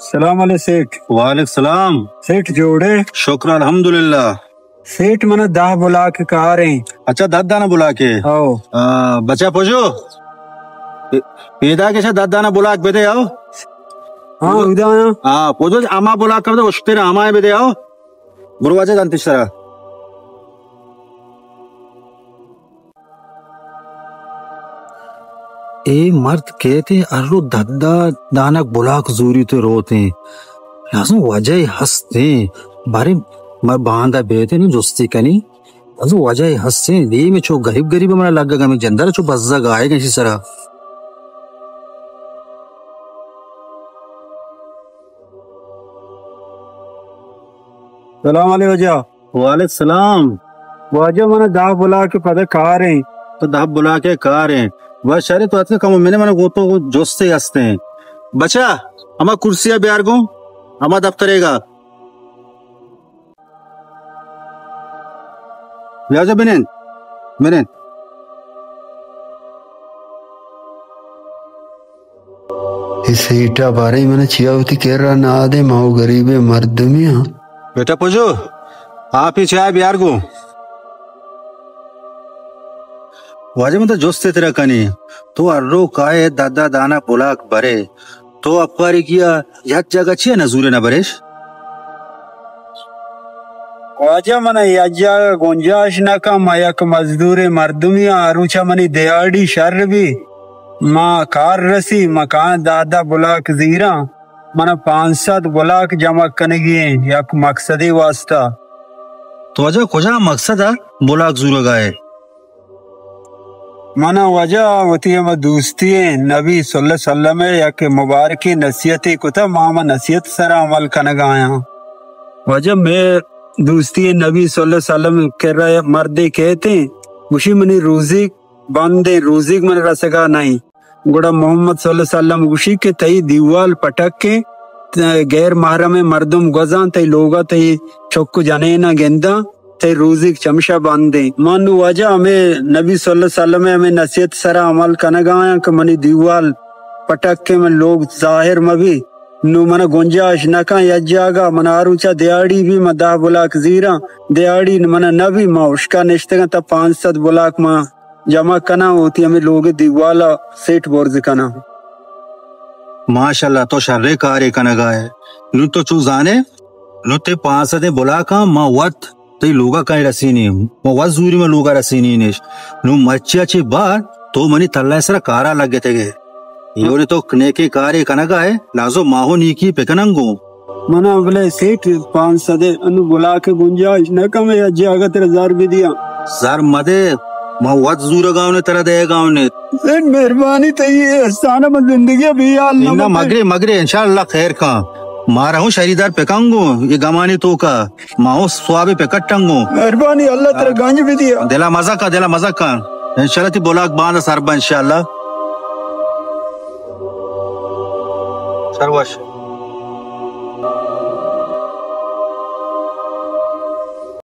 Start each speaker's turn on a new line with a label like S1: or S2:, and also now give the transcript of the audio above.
S1: السلام علیکم سیٹھ.
S2: وعلیکم السلام.
S1: سیٹھ جوڑے
S2: شکر الحمدللہ.
S1: سیٹھ من دہ بلا کے کہا رہے.
S2: اچھا دانا بلا کے بچہ پوچھو پیدا کے دانا بلا کے بدے آؤ. ہاں پوچھو اما بلا کر دے اس تیرا اما بدے آؤ برواجہ جانتی سرا. اے مرد کہتے ارو ددا دانک بلاک زوری تو روتے ہیں لازم وجہ ہستے بارے باندھا بیتے نہیں جستی کنی لازم وجہ ہستے دی میں چھو غریب غریب ہمارا لگا گا میں جندر چھو بزا گائے گا اسی سرا.
S1: السلام علیکم وجہ.
S2: وعلیکم السلام.
S1: وجہ من دہ بلا کے پتہ کہا رہے.
S2: تو دہ بلا کے کہا رہے بس شہری تو اتنے کم میں نے وہ تو جوستے ہستے ہیں. بچہ ہما کرسیاں بیار گو ہما دفترے گا لہذا بنین بنین.
S3: اس ہیٹا بارے میں نے چھیا ہوتی کہہ رہا نہ دے ماؤ غریب مرد میاں.
S2: بیٹا پوچھو آپ ہی چائے بیار گو واجہ میں تو جوستے تیرا کنی تو ارو کائے دادا دانا بلاک برے تو اپاری کیا یک جگہ چھے نزولے نہ بریش.
S1: واجہ من یجا گنجاش نہ کم یک مزدور مردمی آروچا منی دیاڑی شر بھی ما کار رسی مکان دادا بلاک زیرا من 500 بلاک جمع کنگی ہیں یک مقصدی واسطہ.
S2: تو وجہ کجا مقصد ہے بلاک زورا گائے.
S1: منا وجہ ہوتی ہے دوستی ہے نبی صلی اللہ علیہ وسلم یک مبارکی نصیحتی کتا ماما نصیحت سر عمل کنگ آیا. وجہ میں دوستی ہے نبی صلی اللہ علیہ وسلم کر رہے مردے کہتے ہیں وشی منی روزی بندے روزی من رسگا نہیں گوڑا محمد صلی اللہ علیہ وسلم وشی کے تئی دیوال پٹک کے غیر محرم مردم گزاں تی لوگا تی چک جنینا گندہ تی روزی چمشہ باندے. مانو وجہ ہمیں نبی صلی اللہ علیہ وسلم ہمیں نصیحت سرا عمل کنگا آیا کہ منی دیوال پٹک کے من لوگ ظاہر مبی نو من گنجاش نکا یجاگا من آروچا دیاڑی بھی من 10 بلاک زیرا دیاڑی من نبی ما اشکا نشتگا تا 500 بلاک ما جمع کنا ہوتی ہمیں لوگ دیوالا سیٹ بورز کنا.
S2: ماشاءاللہ تو شرے کارے کنگا ہے نو تو چوزانے نو تے 500 بلاکا ما وط تی لوگا کئی رسینی ما وط زوری میں لوگا رسینی نیش نو مچیا چی بار تو منی تلہ سرا کارا لگ گئے گے یہ تو نیکی کارے کنگا ہے لازو ماہو نیکی پکننگو.
S1: منا بلے سیٹ 500 انو بلا کے گنجاش نکا میں اجی آگا تیرا زار بھی دیا
S2: زار مدے ما وط زور گاؤں نے ترہ دے گاؤں نے.
S1: سیٹ مہربانی تی استانہ میں زندگی بھی
S2: انہا مگرے انشاءاللہ خیر کھا مارا ہوں شہریدار پکانگو یہ گمانی تو کا ماہو سوابی پکٹنگو.
S1: مہربانی اللہ تیرا گانج بھی دیا
S2: دلا مزہ کا انشاءاللہ تی بلاک باندھا سربا انشاءاللہ سرواش.